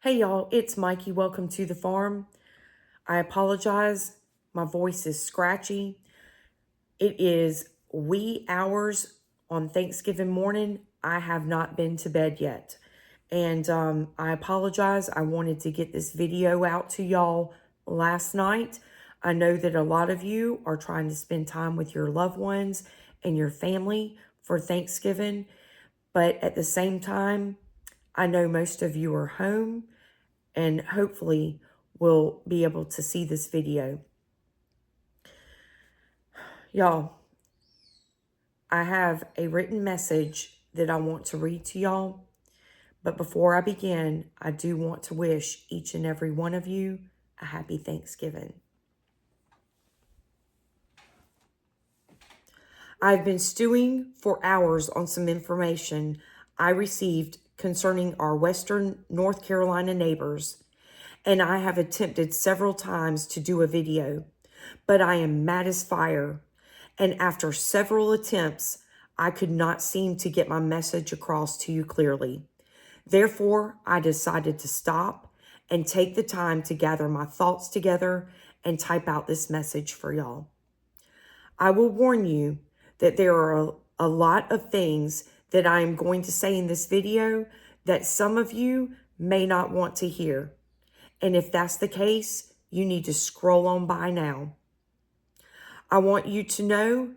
Hey y'all, it's Mikey. Welcome to the farm. I apologize. My voice is scratchy. It is wee hours on Thanksgiving morning. I have not been to bed yet. And I apologize. I wanted to get this video out to y'all last night. I know that a lot of you are trying to spend time with your loved ones and your family for Thanksgiving. But at the same time, I know most of you are home and hopefully will be able to see this video. Y'all, I have a written message that I want to read to y'all. But before I begin, I do want to wish each and every one of you a happy Thanksgiving. I've been stewing for hours on some information I received concerning our Western North Carolina neighbors, and I have attempted several times to do a video, but I am mad as fire. And after several attempts, I could not seem to get my message across to you clearly. Therefore, I decided to stop and take the time to gather my thoughts together and type out this message for y'all. I will warn you that there are a lot of things that I am going to say in this video that some of you may not want to hear. And if that's the case, you need to scroll on by now. I want you to know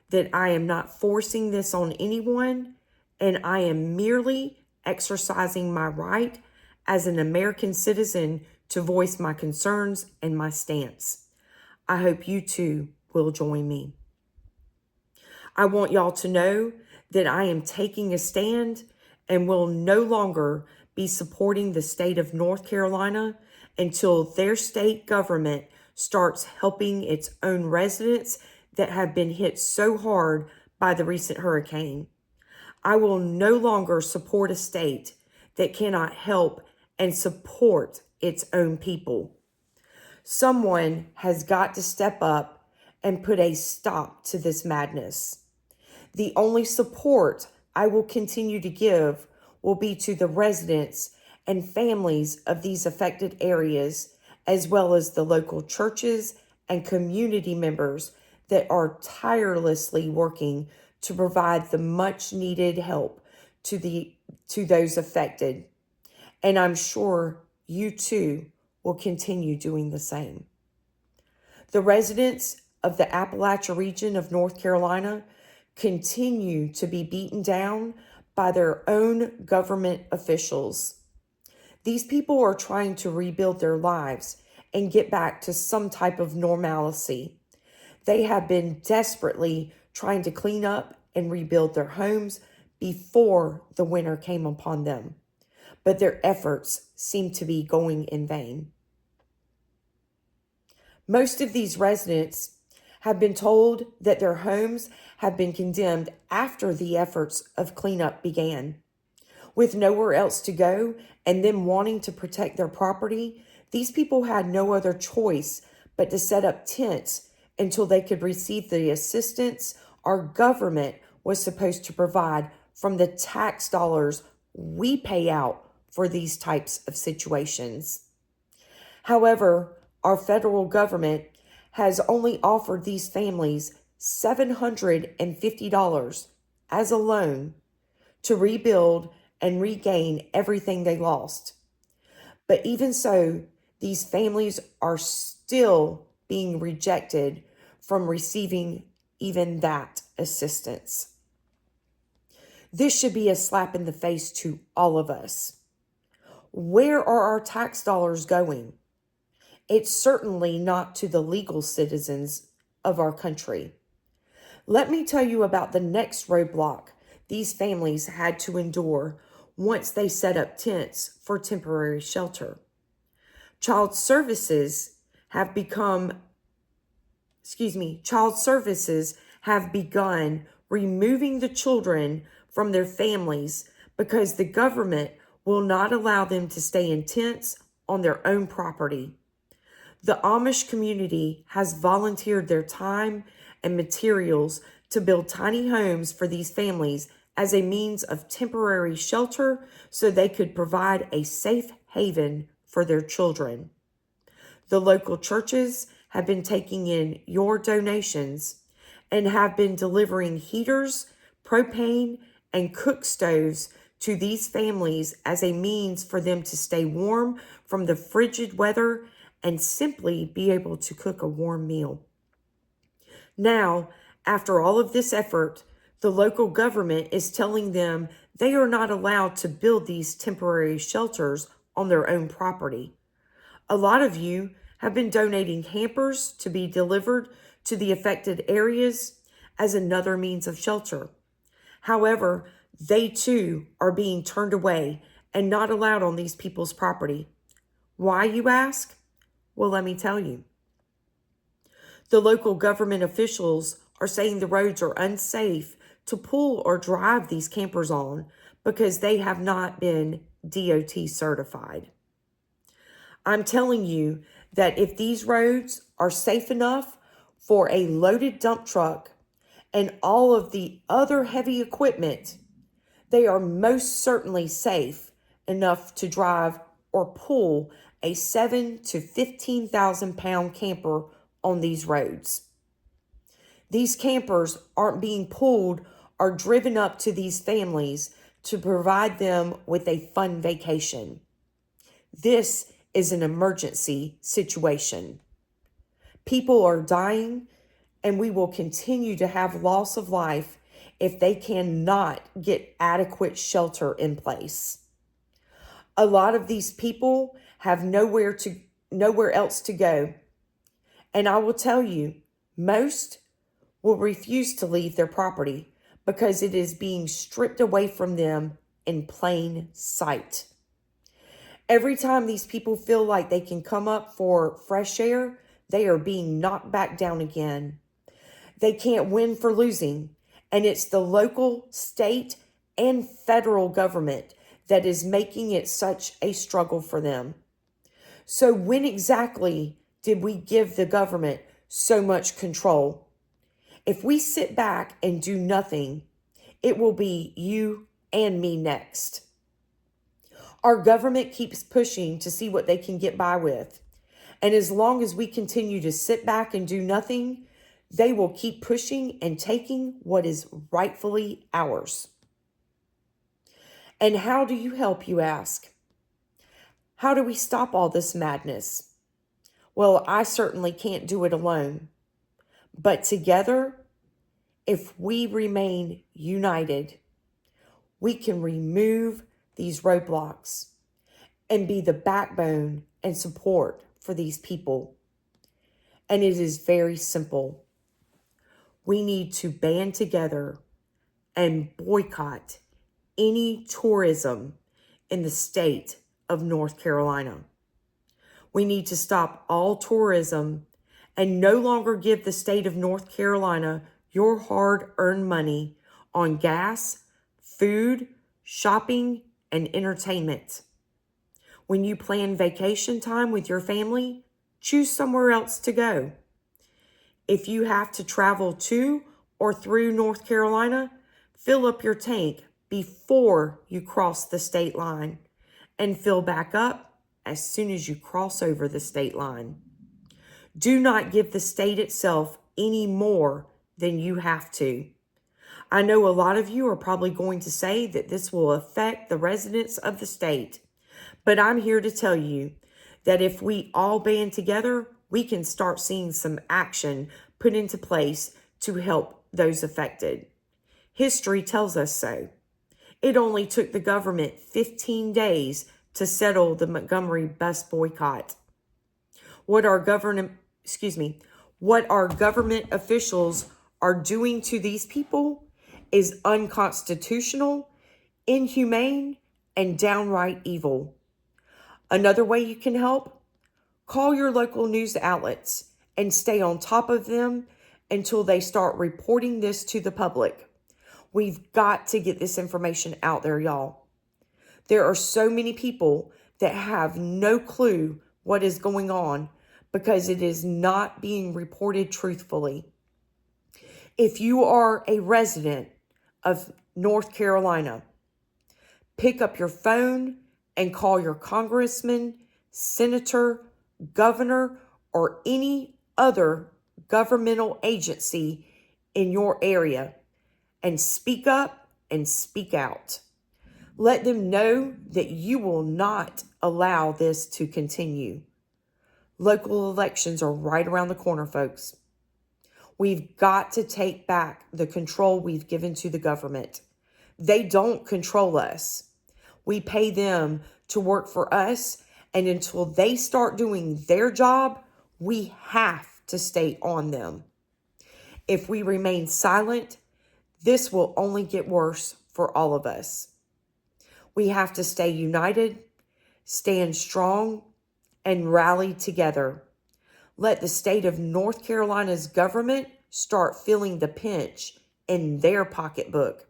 that I am not forcing this on anyone, and I am merely exercising my right as an American citizen to voice my concerns and my stance. I hope you too will join me. I want y'all to know that I am taking a stand and will no longer be supporting the state of North Carolina until their state government starts helping its own residents that have been hit so hard by the recent hurricane. I will no longer support a state that cannot help and support its own people. Someone has got to step up and put a stop to this madness. The only support I will continue to give will be to the residents and families of these affected areas, as well as the local churches and community members that are tirelessly working to provide the much needed help to those affected. And I'm sure you too will continue doing the same. The residents of the Appalachia region of North Carolina continue to be beaten down by their own government officials. These people are trying to rebuild their lives and get back to some type of normalcy. They have been desperately trying to clean up and rebuild their homes before the winter came upon them, but their efforts seem to be going in vain. Most of these residents have been told that their homes have been condemned after the efforts of cleanup began. With nowhere else to go and them wanting to protect their property, these people had no other choice but to set up tents until they could receive the assistance our government was supposed to provide from the tax dollars we pay out for these types of situations. However, our federal government has only offered these families $750 as a loan to rebuild and regain everything they lost. But even so, these families are still being rejected from receiving even that assistance. This should be a slap in the face to all of us. Where are our tax dollars going? It's certainly not to the legal citizens of our country. Let me tell you about the next roadblock these families had to endure once they set up tents for temporary shelter. Child services have begun removing the children from their families because the government will not allow them to stay in tents on their own property. The Amish community has volunteered their time and materials to build tiny homes for these families as a means of temporary shelter so they could provide a safe haven for their children. The local churches have been taking in your donations and have been delivering heaters, propane, and cook stoves to these families as a means for them to stay warm from the frigid weather and simply be able to cook a warm meal. Now, after all of this effort, the local government is telling them they are not allowed to build these temporary shelters on their own property. A lot of you have been donating hampers to be delivered to the affected areas as another means of shelter. However, they too are being turned away and not allowed on these people's property. Why, you ask? Well, let me tell you. The local government officials are saying the roads are unsafe to pull or drive these campers on because they have not been DOT certified. I'm telling you that if these roads are safe enough for a loaded dump truck and all of the other heavy equipment, they are most certainly safe enough to drive or pull a 7,000 to 15,000 pound camper on these roads. These campers aren't being pulled or driven up to these families to provide them with a fun vacation. This is an emergency situation. People are dying, and we will continue to have loss of life if they cannot get adequate shelter in place. A lot of these people have nowhere else to go. And I will tell you, most will refuse to leave their property because it is being stripped away from them in plain sight. Every time these people feel like they can come up for fresh air, they are being knocked back down again. They can't win for losing, and it's the local, state, and federal government that is making it such a struggle for them. So when exactly did we give the government so much control? If we sit back and do nothing, it will be you and me next. Our government keeps pushing to see what they can get by with. And as long as we continue to sit back and do nothing, they will keep pushing and taking what is rightfully ours. And how do you help, you ask? How do we stop all this madness? Well, I certainly can't do it alone. But together, if we remain united, we can remove these roadblocks and be the backbone and support for these people. And it is very simple. We need to band together and boycott any tourism in the state of North Carolina. We need to stop all tourism and no longer give the state of North Carolina your hard-earned money on gas, food, shopping, and entertainment. When you plan vacation time with your family, choose somewhere else to go. If you have to travel to or through North Carolina, fill up your tank before you cross the state line and fill back up as soon as you cross over the state line. Do not give the state itself any more than you have to. I know a lot of you are probably going to say that this will affect the residents of the state, but I'm here to tell you that if we all band together, we can start seeing some action put into place to help those affected. History tells us so. It only took the government 15 days to settle the Montgomery bus boycott. What our government officials are doing to these people is unconstitutional, inhumane, and downright evil. Another way you can help? Call your local news outlets and stay on top of them until they start reporting this to the public. We've got to get this information out there, y'all. There are so many people that have no clue what is going on because it is not being reported truthfully. If you are a resident of North Carolina, pick up your phone and call your congressman, senator, governor, or any other governmental agency in your area and speak up and speak out. Let them know that you will not allow this to continue. Local elections are right around the corner, folks. We've got to take back the control we've given to the government. They don't control us. We pay them to work for us, and until they start doing their job, we have to stay on them. If we remain silent, this will only get worse for all of us. We have to stay united, stand strong, and rally together. Let the state of North Carolina's government start feeling the pinch in their pocketbook.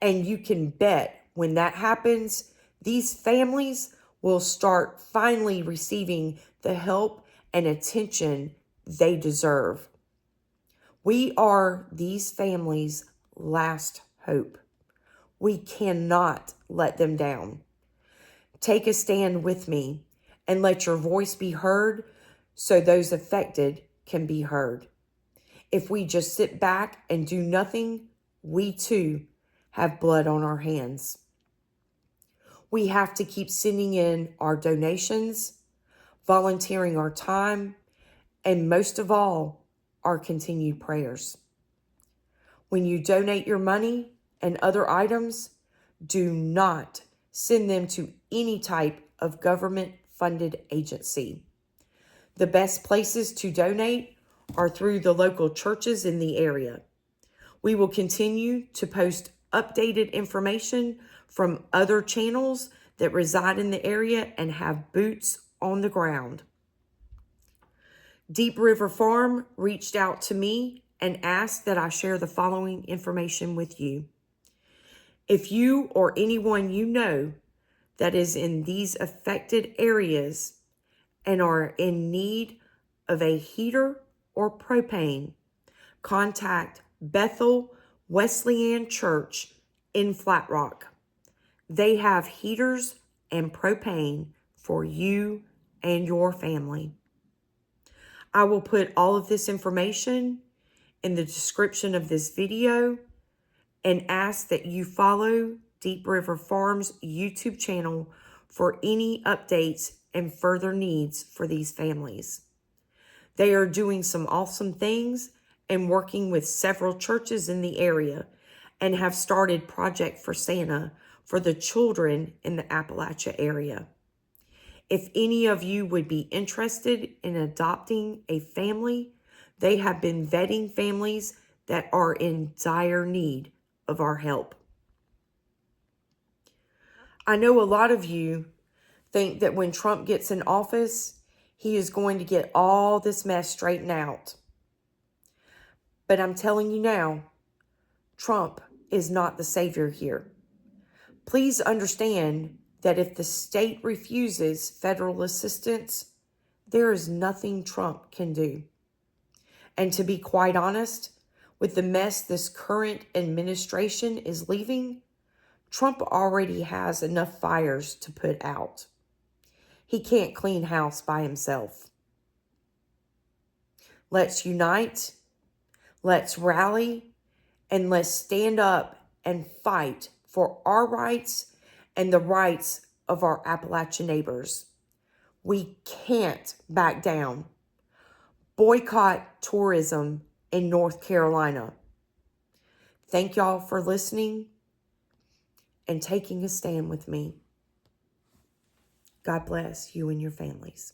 And you can bet when that happens, these families will start finally receiving the help and attention they deserve. We are these families' last hope. We cannot let them down. Take a stand with me and let your voice be heard so those affected can be heard. If we just sit back and do nothing, we too have blood on our hands. We have to keep sending in our donations, volunteering our time, and most of all, our continued prayers. When you donate your money and other items, do not send them to any type of government-funded agency. The best places to donate are through the local churches in the area. We will continue to post updated information from other channels that reside in the area and have boots on the ground. Deep River Farm reached out to me and asked that I share the following information with you. If you or anyone you know that is in these affected areas and are in need of a heater or propane, contact Bethel Wesleyan Church in Flat Rock. They have heaters and propane for you and your family. I will put all of this information in the description of this video and ask that you follow Deep River Farms YouTube channel for any updates and further needs for these families. They are doing some awesome things and working with several churches in the area and have started Project for Santa for the children in the Appalachia area. If any of you would be interested in adopting a family, they have been vetting families that are in dire need of our help. I know a lot of you think that when Trump gets in office, he is going to get all this mess straightened out. But I'm telling you now, Trump is not the savior here. Please understand that if the state refuses federal assistance, there is nothing Trump can do. And to be quite honest, with the mess this current administration is leaving, Trump already has enough fires to put out. He can't clean house by himself. Let's unite, let's rally, and let's stand up and fight for our rights and the rights of our Appalachian neighbors. We can't back down. Boycott tourism in North Carolina. Thank y'all for listening and taking a stand with me. God bless you and your families.